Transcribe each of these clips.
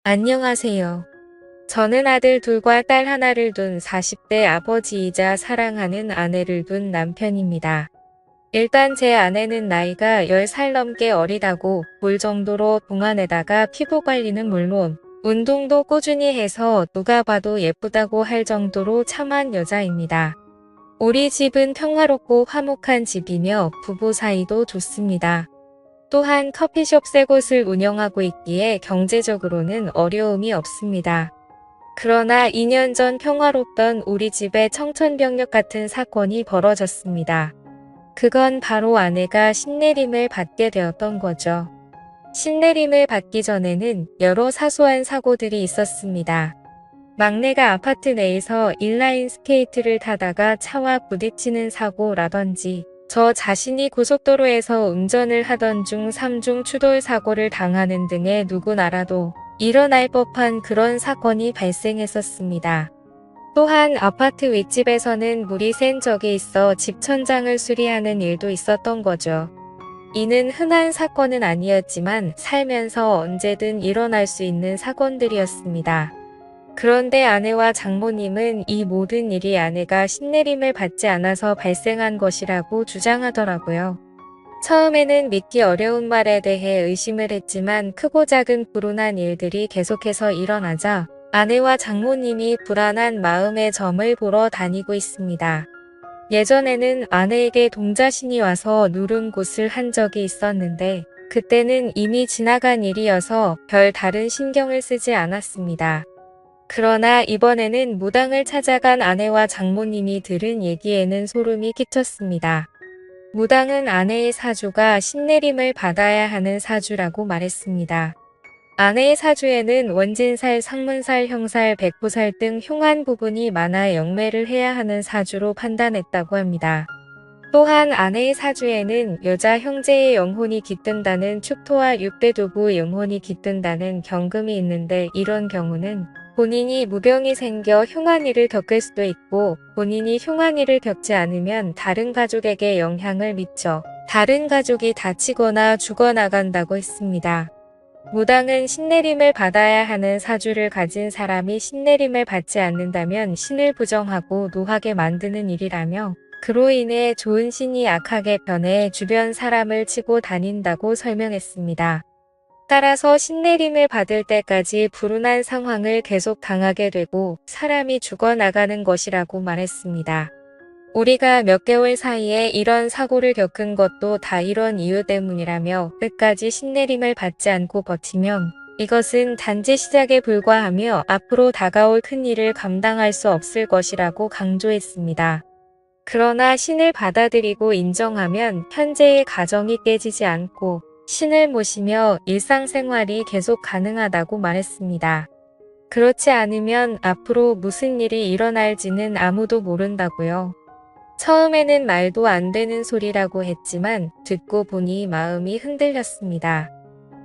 안녕하세요. 저는 아들 둘과 딸 하나를 둔 40대 아버지이자 사랑하는 아내를 둔 남편입니다. 일단 제 아내는 나이가 10살 넘게 어리다고 볼 정도로 동안에다가 피부 관리는 물론 운동도 꾸준히 해서 누가 봐도 예쁘다고 할 정도로 참한 여자입니다. 우리 집은 평화롭고 화목한 집이며 부부 사이도 좋습니다. 또한 커피숍 세 곳을 운영하고 있기에 경제적으로는 어려움이 없습니다. 그러나 2년 전 평화롭던 우리 집에 청천벽력 같은 사건이 벌어졌습니다. 그건 바로 아내가 신내림을 받게 되었던 거죠. 신내림을 받기 전에는 여러 사소한 사고들이 있었습니다. 막내가 아파트 내에서 인라인 스케이트를 타다가 차와 부딪히는 사고라든지 저 자신이 고속도로에서 운전을 하던 중 3중 추돌 사고를 당하는 등의 누구나라도 일어날 법한 그런 사건이 발생했었습니다. 또한 아파트 윗집에서는 물이 샌 적이 있어 집 천장을 수리하는 일도 있었던 거죠. 이는 흔한 사건은 아니었지만 살면서 언제든 일어날 수 있는 사건들이었습니다. 그런데 아내와 장모님은 이 모든 일이 아내가 신내림을 받지 않아서 발생한 것이라고 주장하더라고요. 처음에는 믿기 어려운 말에 대해 의심을 했지만 크고 작은 불운한 일들이 계속해서 일어나자 아내와 장모님이 불안한 마음의 점을 보러 다니고 있습니다. 예전에는 아내에게 동자신이 와서 누른 곳을 한 적이 있었는데 그때는 이미 지나간 일이어서 별 다른 신경을 쓰지 않았습니다. 그러나 이번에는 무당을 찾아간 아내와 장모님이 들은 얘기에는 소름이 끼쳤습니다. 무당은 아내의 사주가 신내림을 받아야 하는 사주라고 말했습니다. 아내의 사주에는 원진살, 상문살, 형살, 백부살 등 흉한 부분이 많아 영매를 해야 하는 사주로 판단했다고 합니다. 또한 아내의 사주에는 여자 형제의 영혼이 깃든다는 축토와 육대두부 영혼이 깃든다는 경금이 있는데 이런 경우는 본인이 무병이 생겨 흉한 일을 겪을 수도 있고 본인이 흉한 일을 겪지 않으면 다른 가족에게 영향을 미쳐 다른 가족이 다치거나 죽어나간다고 했습니다. 무당은 신내림을 받아야 하는 사주를 가진 사람이 신내림을 받지 않는다면 신을 부정하고 노하게 만드는 일이라며 그로 인해 좋은 신이 악하게 변해 주변 사람을 치고 다닌다고 설명했습니다. 따라서 신내림을 받을 때까지 불운한 상황을 계속 당하게 되고 사람이 죽어나가는 것이라고 말했습니다. 우리가 몇 개월 사이에 이런 사고를 겪은 것도 다 이런 이유 때문이라며 끝까지 신내림을 받지 않고 버티면 이것은 단지 시작에 불과하며 앞으로 다가올 큰일을 감당할 수 없을 것이라고 강조했습니다. 그러나 신을 받아들이고 인정하면 현재의 가정이 깨지지 않고 신을 모시며 일상생활이 계속 가능하다고 말했습니다. 그렇지 않으면 앞으로 무슨 일이 일어날지는 아무도 모른다고요. 처음에는 말도 안 되는 소리라고 했지만 듣고 보니 마음이 흔들렸습니다.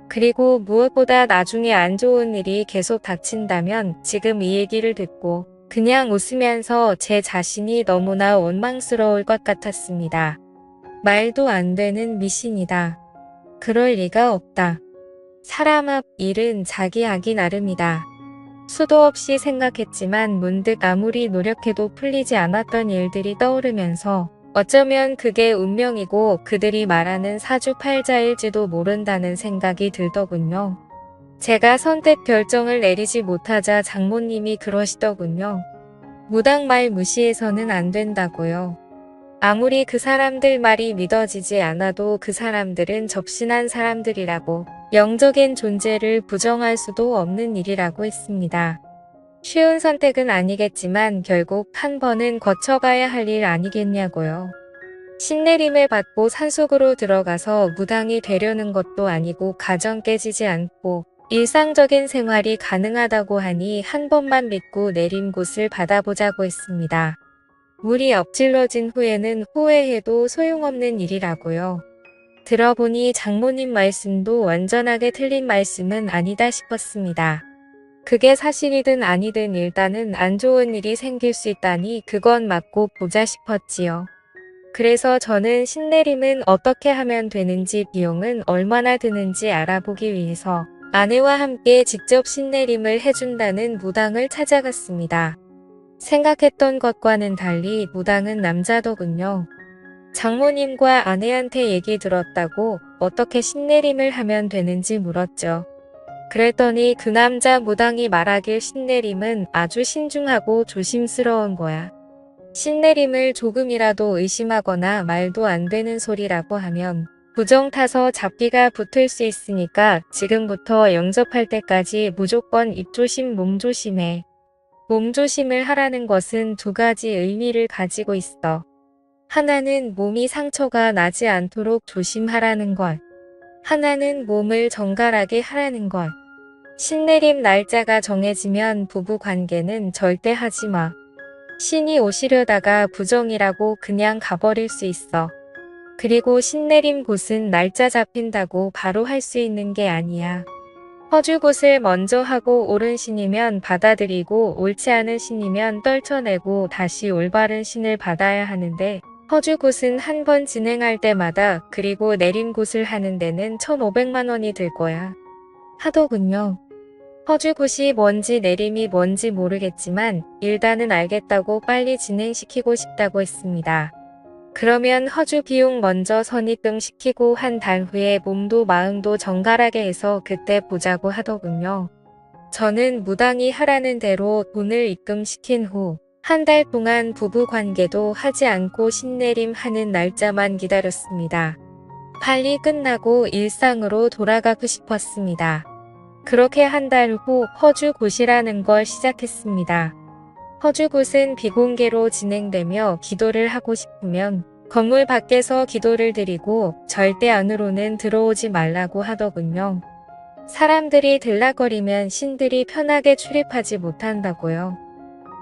그리고 무엇보다 나중에 안 좋은 일이 계속 닥친다면 지금 이 얘기를 듣고 그냥 웃으면서 제 자신이 너무나 원망스러울 것 같았습니다. 말도 안 되는 미신이다. 그럴 리가 없다. 사람 앞 일은 자기 하기 나름이다. 수도 없이 생각했지만 문득 아무리 노력해도 풀리지 않았던 일들이 떠오르면서 어쩌면 그게 운명이고 그들이 말하는 사주팔자일지도 모른다는 생각이 들더군요. 제가 선택 결정을 내리지 못하자 장모님이 그러시더군요. 무당 말 무시해서는 안 된다고요. 아무리 그 사람들 말이 믿어지지 않아도 그 사람들은 접신한 사람들이라고 영적인 존재를 부정할 수도 없는 일이라고 했습니다. 쉬운 선택은 아니겠지만 결국 한 번은 거쳐가야 할 일 아니겠냐고요. 신내림을 받고 산속으로 들어가서 무당이 되려는 것도 아니고 가정 깨지지 않고 일상적인 생활이 가능하다고 하니 한 번만 믿고 내림굿을 받아보자고 했습니다. 물이 엎질러진 후에는 후회해도 소용없는 일이라고요. 들어보니 장모님 말씀도 완전하게 틀린 말씀은 아니다 싶었습니다. 그게 사실이든 아니든 일단은 안 좋은 일이 생길 수 있다니 그건 맞고 보자 싶었지요. 그래서 저는 신내림은 어떻게 하면 되는지 비용은 얼마나 드는지 알아보기 위해서 아내와 함께 직접 신내림을 해준다는 무당을 찾아갔습니다. 생각했던 것과는 달리 무당은 남자더군요. 장모님과 아내한테 얘기 들었다고 어떻게 신내림을 하면 되는지 물었죠. 그랬더니 그 남자 무당이 말하길 신내림은 아주 신중하고 조심스러운 거야. 신내림을 조금이라도 의심하거나 말도 안 되는 소리라고 하면 부정 타서 잡기가 붙을 수 있으니까 지금부터 영접할 때까지 무조건 입조심 몸조심해. 몸조심을 하라는 것은 두 가지 의미를 가지고 있어. 하나는 몸이 상처가 나지 않도록 조심하라는 것. 하나는 몸을 정갈하게 하라는 것. 신내림 날짜가 정해지면 부부 관계는 절대 하지 마. 신이 오시려다가 부정이라고 그냥 가버릴 수 있어. 그리고 신내림 곳은 날짜 잡힌다고 바로 할 수 있는 게 아니야. 허주곳을 먼저 하고 옳은 신이면 받아들이고 옳지 않은 신이면 떨쳐내고 다시 올바른 신을 받아야 하는데 허주곳은 한 번 진행할 때마다 그리고 내림곳을 하는 데는 1,500만 원이 들 거야. 하더군요. 허주곳이 뭔지 내림이 뭔지 모르겠지만 일단은 알겠다고 빨리 진행시키고 싶다고 했습니다. 그러면 허주 비용 먼저 선입금시키고 한 달 후에 몸도 마음도 정갈하게 해서 그때 보자고 하더군요. 저는 무당이 하라는 대로 돈을 입금시킨 후 한 달 동안 부부 관계도 하지 않고 신내림 하는 날짜만 기다렸습니다. 빨리 끝나고 일상으로 돌아가고 싶었습니다. 그렇게 한 달 후 허주곳이라는 걸 시작했습니다. 허주곳은 비공개로 진행되며 기도를 하고 싶으면 건물 밖에서 기도를 드리고 절대 안으로는 들어오지 말라고 하더군요. 사람들이 들락거리면 신들이 편하게 출입하지 못한다고요.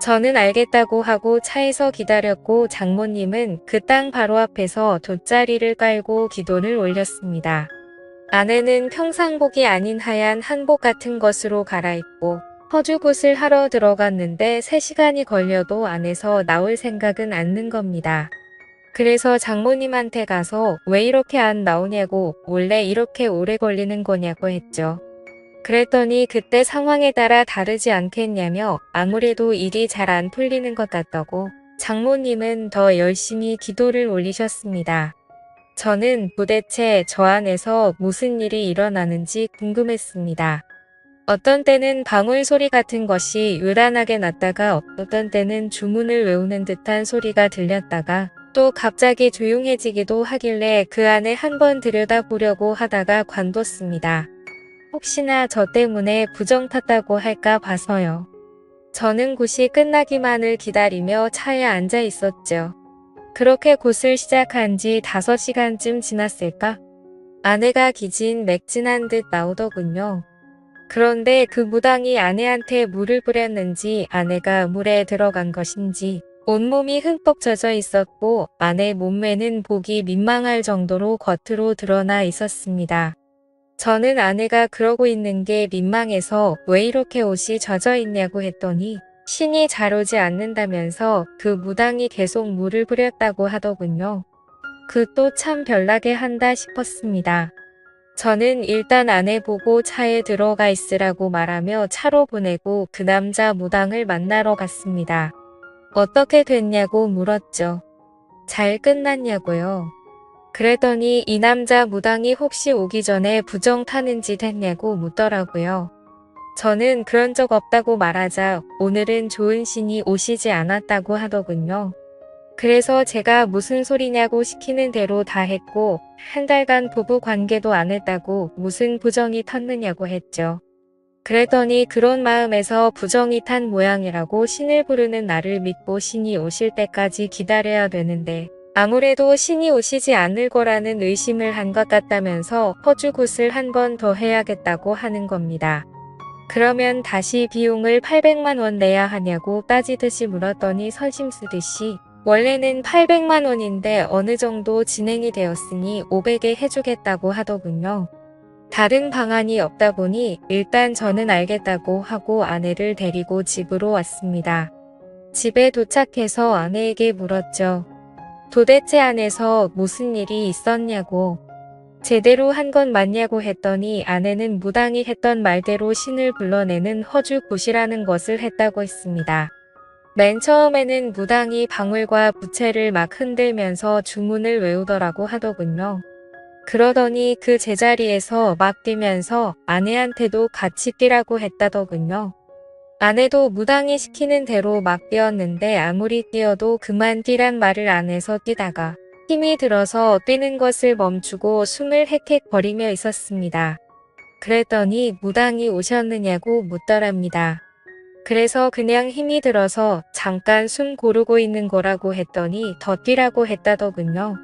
저는 알겠다고 하고 차에서 기다렸고 장모님은 그 땅 바로 앞에서 돗자리를 깔고 기도를 올렸습니다. 아내는 평상복이 아닌 하얀 한복 같은 것으로 갈아입고 허주곳을 하러 들어갔는데 3시간이 걸려도 안에서 나올 생각은 않는 겁니다. 그래서 장모님한테 가서 왜 이렇게 안 나오냐고 원래 이렇게 오래 걸리는 거냐고 했죠. 그랬더니 그때 상황에 따라 다르지 않겠냐며 아무래도 일이 잘 안 풀리는 것 같다고 장모님은 더 열심히 기도를 올리셨습니다. 저는 도대체 저 안에서 무슨 일이 일어나는지 궁금했습니다. 어떤 때는 방울 소리 같은 것이 요란하게 났다가 어떤 때는 주문을 외우는 듯한 소리가 들렸다가 또 갑자기 조용해지기도 하길래 그 안에 한번 들여다보려고 하다가 관뒀습니다. 혹시나 저 때문에 부정 탔다고 할까 봐서요. 저는 곧이 끝나기만을 기다리며 차에 앉아 있었죠. 그렇게 곧을 시작한 지 5시간쯤 지났을까? 아내가 기진 맥진한 듯 나오더군요. 그런데 그 무당이 아내한테 물을 뿌렸는지 아내가 물에 들어간 것인지 온몸이 흠뻑 젖어 있었고 아내 몸매는 보기 민망할 정도로 겉으로 드러나 있었습니다. 저는 아내가 그러고 있는 게 민망해서 왜 이렇게 옷이 젖어 있냐고 했더니 신이 잘 오지 않는다면서 그 무당이 계속 물을 뿌렸다고 하더군요. 그 또 참 별나게 한다 싶었습니다. 저는 일단 아내 보고 차에 들어가 있으라고 말하며 차로 보내고 그 남자 무당을 만나러 갔습니다. 어떻게 됐냐고 물었죠. 잘 끝났냐고요. 그랬더니 이 남자 무당이 혹시 오기 전에 부정 타는 짓 했냐고 묻더라고요. 저는 그런 적 없다고 말하자 오늘은 좋은 신이 오시지 않았다고 하더군요. 그래서 제가 무슨 소리냐고 시키는 대로 다 했고 한 달간 부부 관계도 안 했다고 무슨 부정이 텄느냐고 했죠. 그랬더니 그런 마음에서 부정이 탄 모양이라고 신을 부르는 나를 믿고 신이 오실 때까지 기다려야 되는데 아무래도 신이 오시지 않을 거라는 의심을 한 것 같다면서 허주굿을 한 번 더 해야겠다고 하는 겁니다. 그러면 다시 비용을 800만 원 내야 하냐고 따지듯이 물었더니 선심 쓰듯이 원래는 800만 원인데 어느 정도 진행이 되었으니 500에 해주겠다고 하더군요. 다른 방안이 없다 보니 일단 저는 알겠다고 하고 아내를 데리고 집으로 왔습니다. 집에 도착해서 아내에게 물었죠. 도대체 안에서 무슨 일이 있었냐고. 제대로 한 건 맞냐고 했더니 아내는 무당이 했던 말대로 신을 불러내는 허주굿이라는 것을 했다고 했습니다. 맨 처음에는 무당이 방울과 부채를 막 흔들면서 주문을 외우더라고 하더군요. 그러더니 그 제자리에서 막 뛰면서 아내한테도 같이 뛰라고 했다더군요. 아내도 무당이 시키는 대로 막 뛰었는데 아무리 뛰어도 그만 뛰란 말을 안 해서 뛰다가 힘이 들어서 뛰는 것을 멈추고 숨을 헥헥 버리며 있었습니다. 그랬더니 무당이 오셨느냐고 묻더랍니다. 그래서 그냥 힘이 들어서 잠깐 숨 고르고 있는 거라고 했더니 더 뛰라고 했다더군요.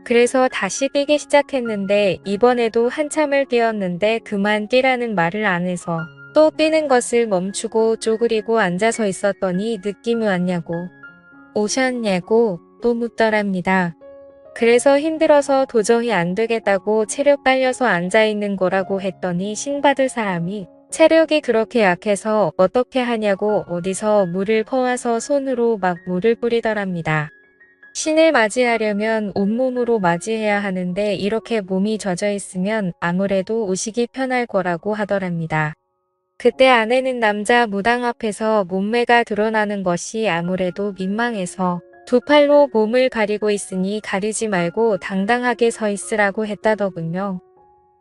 그래서 다시 뛰기 시작했는데 이번에도 한참을 뛰었는데 그만 뛰라는 말을 안 해서 또 뛰는 것을 멈추고 쪼그리고 앉아서 있었더니 느낌이 왔냐고 오셨냐고 또 묻더랍니다. 그래서 힘들어서 도저히 안 되겠다고 체력 딸려서 앉아있는 거라고 했더니 신받을 사람이 체력이 그렇게 약해서 어떻게 하냐고 어디서 물을 퍼와서 손으로 막 물을 뿌리더랍니다. 신을 맞이하려면 온몸으로 맞이해야 하는데 이렇게 몸이 젖어 있으면 아무래도 오시기 편할 거라고 하더랍니다. 그때 아내는 남자 무당 앞에서 몸매가 드러나는 것이 아무래도 민망해서 두 팔로 몸을 가리고 있으니 가리지 말고 당당하게 서 있으라고 했다더군요.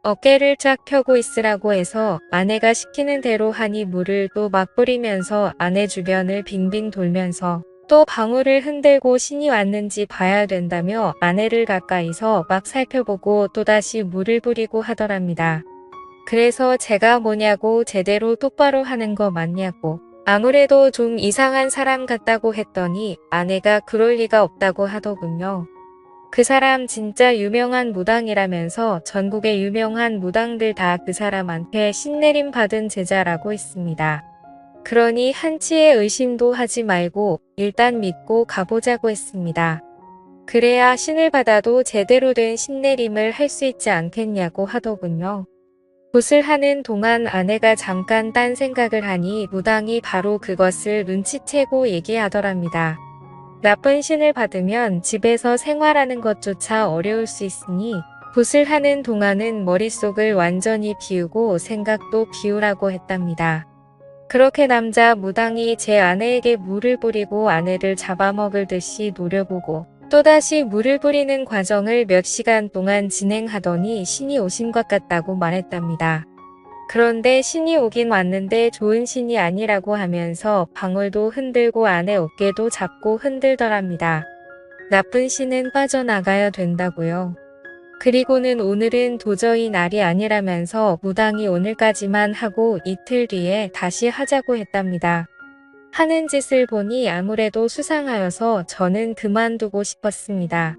어깨를 쫙 펴고 있으라고 해서 아내가 시키는 대로 하니 물을 또 막 뿌리면서 아내 주변을 빙빙 돌면서 또 방울을 흔들고 신이 왔는지 봐야 된다며 아내를 가까이서 막 살펴보고 또다시 물을 뿌리고 하더랍니다. 그래서 제가 뭐냐고 제대로 똑바로 하는 거 맞냐고 아무래도 좀 이상한 사람 같다고 했더니 아내가 그럴 리가 없다고 하더군요. 그 사람 진짜 유명한 무당이라면서 전국의 유명한 무당들 다 그 사람한테 신내림 받은 제자라고 했습니다. 그러니 한치의 의심도 하지 말고 일단 믿고 가보자고 했습니다. 그래야 신을 받아도 제대로 된 신내림을 할 수 있지 않겠냐고 하더군요. 굿을 하는 동안 아내가 잠깐 딴 생각을 하니 무당이 바로 그것을 눈치채고 얘기하더랍니다. 나쁜 신을 받으면 집에서 생활하는 것조차 어려울 수 있으니 굿을 하는 동안은 머릿속을 완전히 비우고 생각도 비우라고 했답니다. 그렇게 남자 무당이 제 아내에게 물을 뿌리고 아내를 잡아먹을 듯이 노려보고 또다시 물을 뿌리는 과정을 몇 시간 동안 진행하더니 신이 오신 것 같다고 말했답니다. 그런데 신이 오긴 왔는데 좋은 신이 아니라고 하면서 방울도 흔들고 아내 어깨도 잡고 흔들더랍니다. 나쁜 신은 빠져나가야 된다고요. 그리고는 오늘은 도저히 날이 아니라면서 무당이 오늘까지만 하고 이틀 뒤에 다시 하자고 했답니다. 하는 짓을 보니 아무래도 수상하여서 저는 그만두고 싶었습니다.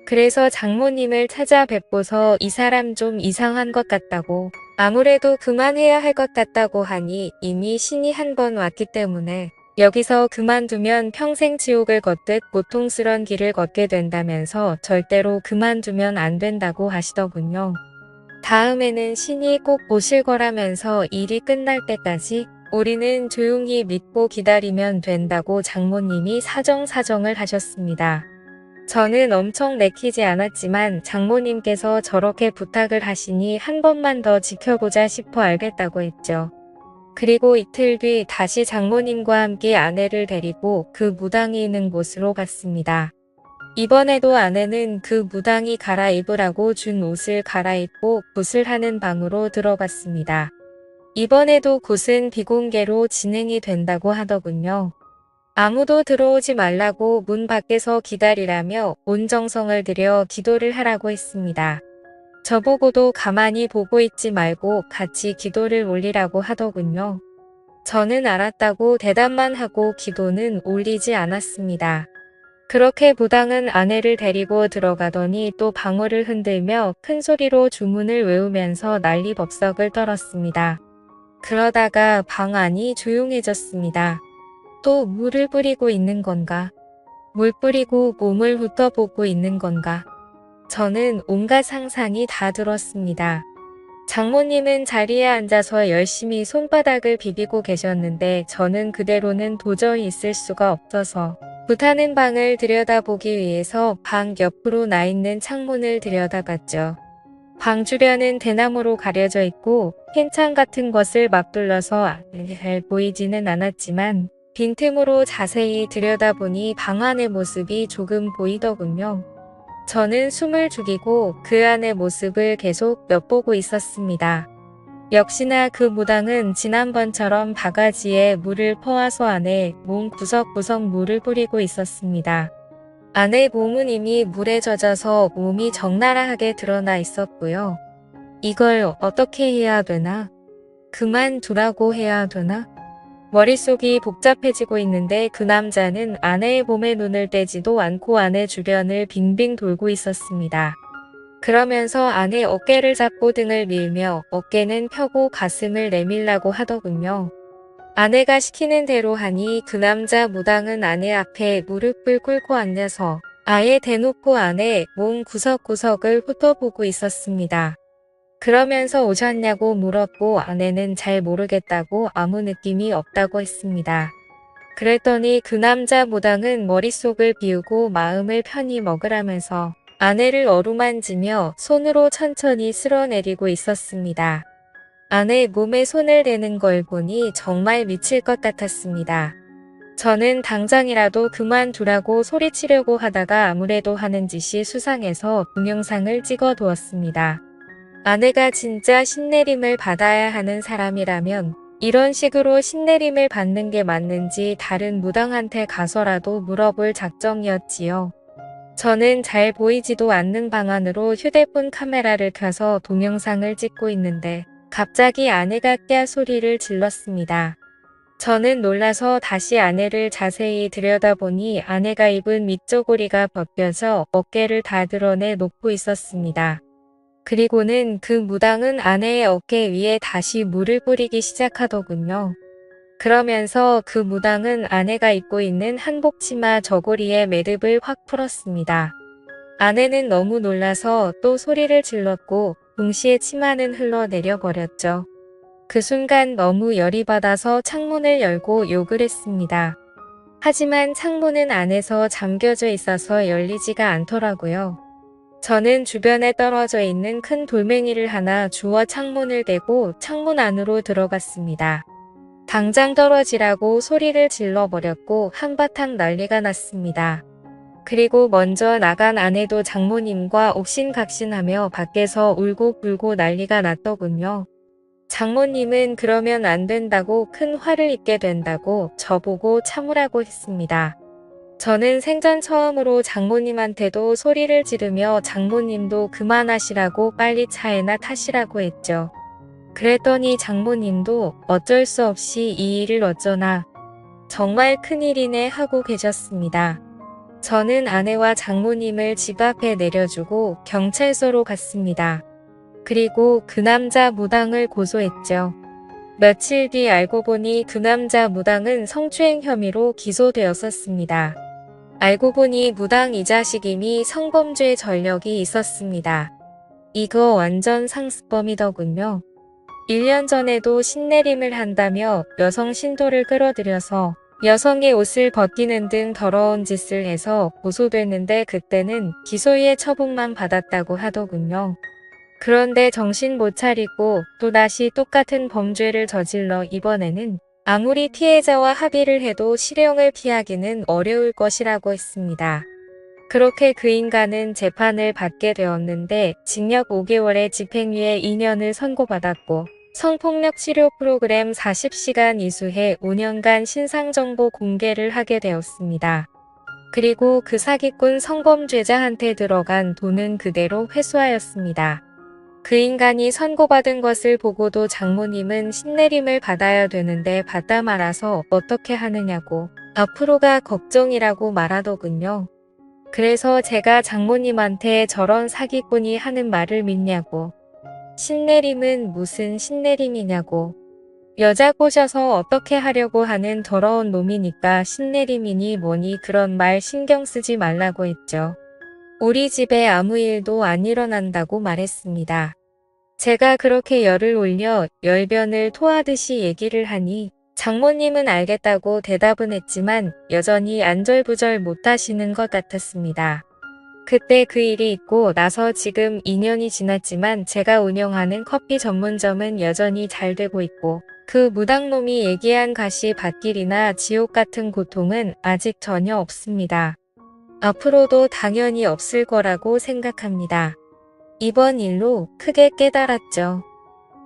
그래서 장모님을 찾아뵙고서 이 사람 좀 이상한 것 같다고 아무래도 그만해야 할 것 같다고 하니 이미 신이 한 번 왔기 때문에 여기서 그만두면 평생 지옥을 걷듯 고통스런 길을 걷게 된다면서 절대로 그만두면 안 된다고 하시더군요. 다음에는 신이 꼭 오실 거라면서 일이 끝날 때까지 우리는 조용히 믿고 기다리면 된다고 장모님이 사정사정을 하셨습니다. 저는 엄청 내키지 않았지만 장모님께서 저렇게 부탁을 하시니 한 번만 더 지켜보자 싶어 알겠다고 했죠. 그리고 이틀 뒤 다시 장모님과 함께 아내를 데리고 그 무당이 있는 곳으로 갔습니다. 이번에도 아내는 그 무당이 갈아입으라고 준 옷을 갈아입고 굿을 하는 방으로 들어갔습니다. 이번에도 굿은 비공개로 진행이 된다고 하더군요. 아무도 들어오지 말라고 문 밖에서 기다리라며 온 정성을 들여 기도를 하라고 했습니다. 저보고도 가만히 보고 있지 말고 같이 기도를 올리라고 하더군요. 저는 알았다고 대답만 하고 기도는 올리지 않았습니다. 그렇게 무당은 아내를 데리고 들어가더니 또 방울을 흔들며 큰 소리로 주문을 외우면서 난리법석을 떨었습니다. 그러다가 방 안이 조용해졌습니다. 또 물을 뿌리고 있는 건가? 물 뿌리고 몸을 훑어보고 있는 건가? 저는 온갖 상상이 다 들었습니다. 장모님은 자리에 앉아서 열심히 손바닥을 비비고 계셨는데 저는 그대로는 도저히 있을 수가 없어서 굿하는 방을 들여다보기 위해서 방 옆으로 나 있는 창문을 들여다봤죠. 방 주변은 대나무로 가려져 있고 펜창 같은 것을 막 둘러서 잘 보이지는 않았지만 빈틈으로 자세히 들여다보니 방 안의 모습이 조금 보이더군요. 저는 숨을 죽이고 그 안의 모습을 계속 엿보고 있었습니다. 역시나 그 무당은 지난번처럼 바가지에 물을 퍼와서 안에 몸 구석구석 물을 뿌리고 있었습니다. 안의 몸은 이미 물에 젖어서 몸이 적나라하게 드러나 있었고요. 이걸 어떻게 해야 되나? 그만두라고 해야 되나? 머릿속이 복잡해지고 있는데 그 남자는 아내의 몸에 눈을 떼지도 않고 아내 주변을 빙빙 돌고 있었습니다. 그러면서 아내 어깨를 잡고 등을 밀며 어깨는 펴고 가슴을 내밀라고 하더군요. 아내가 시키는 대로 하니 그 남자 무당은 아내 앞에 무릎을 꿇고 앉아서 아예 대놓고 아내 몸 구석구석을 훑어보고 있었습니다. 그러면서 오셨냐고 물었고 아내는 잘 모르겠다고 아무 느낌이 없다고 했습니다. 그랬더니 그 남자 무당은 머릿속을 비우고 마음을 편히 먹으라면서 아내를 어루만지며 손으로 천천히 쓸어내리고 있었습니다. 아내 몸에 손을 대는 걸 보니 정말 미칠 것 같았습니다. 저는 당장이라도 그만두라고 소리치려고 하다가 아무래도 하는 짓이 수상해서 동영상을 찍어 두었습니다. 아내가 진짜 신내림을 받아야 하는 사람이라면 이런 식으로 신내림을 받는 게 맞는지 다른 무당한테 가서라도 물어볼 작정이었지요. 저는 잘 보이지도 않는 방 안으로 휴대폰 카메라를 켜서 동영상을 찍고 있는데 갑자기 아내가 깨 소리를 질렀습니다. 저는 놀라서 다시 아내를 자세히 들여다보니 아내가 입은 밑저고리가 벗겨져 어깨를 다 드러내 놓고 있었습니다. 그리고는 그 무당은 아내의 어깨 위에 다시 물을 뿌리기 시작하더군요. 그러면서 그 무당은 아내가 입고 있는 한복 치마 저고리에 매듭을 확 풀었습니다. 아내는 너무 놀라서 또 소리를 질렀고 동시에 치마는 흘러내려 버렸죠. 그 순간 너무 열이 받아서 창문을 열고 욕을 했습니다. 하지만 창문은 안에서 잠겨져 있어서 열리지가 않더라고요. 저는 주변에 떨어져 있는 큰 돌멩이를 하나 주워 창문을 대고 창문 안으로 들어갔습니다. 당장 떨어지라고 소리를 질러버렸고 한바탕 난리가 났습니다. 그리고 먼저 나간 아내도 장모님과 옥신각신하며 밖에서 울고 불고 난리가 났더군요. 장모님은 그러면 안 된다고 큰 화를 입게 된다고 저보고 참으라고 했습니다. 저는 생전 처음으로 장모님한테도 소리를 지르며 장모님도 그만하시라고 빨리 차에나 타시라고 했죠. 그랬더니 장모님도 어쩔 수 없이 이 일을 어쩌나 정말 큰일이네 하고 계셨습니다. 저는 아내와 장모님을 집 앞에 내려주고 경찰서로 갔습니다. 그리고 그 남자 무당을 고소했죠. 며칠 뒤 알고 보니 그 남자 무당은 성추행 혐의로 기소되었었습니다. 알고 보니 무당 이 자식임이 성범죄 전력이 있었습니다. 이거 완전 상습범이더군요. 1년 전에도 신내림을 한다며 여성 신도를 끌어들여서 여성의 옷을 벗기는 등 더러운 짓을 해서 고소됐는데 그때는 기소유예 처분만 받았다고 하더군요. 그런데 정신 못 차리고 또다시 똑같은 범죄를 저질러 이번에는 아무리 피해자와 합의를 해도 실형을 피하기는 어려울 것이라고 했습니다. 그렇게 그 인간은 재판을 받게 되었는데 징역 5개월에 집행유예 2년을 선고받았고 성폭력 치료 프로그램 40시간 이수해 5년간 신상정보 공개를 하게 되었습니다. 그리고 그 사기꾼 성범죄자한테 들어간 돈은 그대로 회수하였습니다. 그 인간이 선고받은 것을 보고도 장모님은 신내림을 받아야 되는데 받다 말아서 어떻게 하느냐고 앞으로가 걱정이라고 말하더군요. 그래서 제가 장모님한테 저런 사기꾼이 하는 말을 믿냐고. 신내림은 무슨 신내림이냐고. 여자 꼬셔서 어떻게 하려고 하는 더러운 놈이니까 신내림이니 뭐니 그런 말 신경 쓰지 말라고 했죠. 우리 집에 아무 일도 안 일어난다고 말했습니다. 제가 그렇게 열을 올려 열변을 토하듯이 얘기를 하니 장모님은 알겠다고 대답은 했지만 여전히 안절부절 못하시는 것 같았습니다. 그때 그 일이 있고 나서 지금 2년이 지났지만 제가 운영하는 커피 전문점은 여전히 잘 되고 있고 그 무당놈이 얘기한 가시 밭길이나 지옥 같은 고통은 아직 전혀 없습니다. 앞으로도 당연히 없을 거라고 생각합니다. 이번 일로 크게 깨달았죠.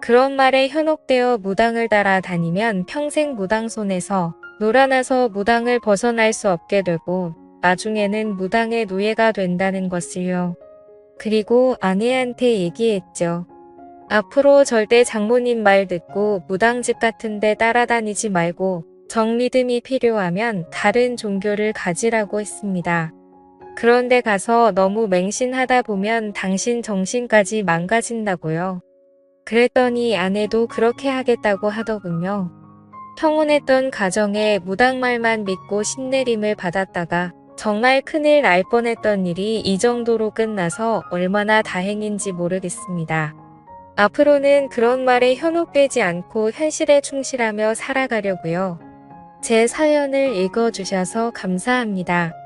그런 말에 현혹되어 무당을 따라다니면 평생 무당 손에서 놀아나서 무당을 벗어날 수 없게 되고 나중에는 무당의 노예가 된다는 것을요. 그리고 아내한테 얘기했죠. 앞으로 절대 장모님 말 듣고 무당집 같은 데 따라다니지 말고 정믿음이 필요하면 다른 종교를 가지라고 했습니다. 그런데 가서 너무 맹신하다 보면 당신 정신까지 망가진다고요. 그랬더니 아내도 그렇게 하겠다고 하더군요. 평온했던 가정에 무당 말만 믿고 신내림을 받았다가 정말 큰일 날 뻔했던 일이 이 정도로 끝나서 얼마나 다행인지 모르겠습니다. 앞으로는 그런 말에 현혹되지 않고 현실에 충실하며 살아가려고요. 제 사연을 읽어주셔서 감사합니다.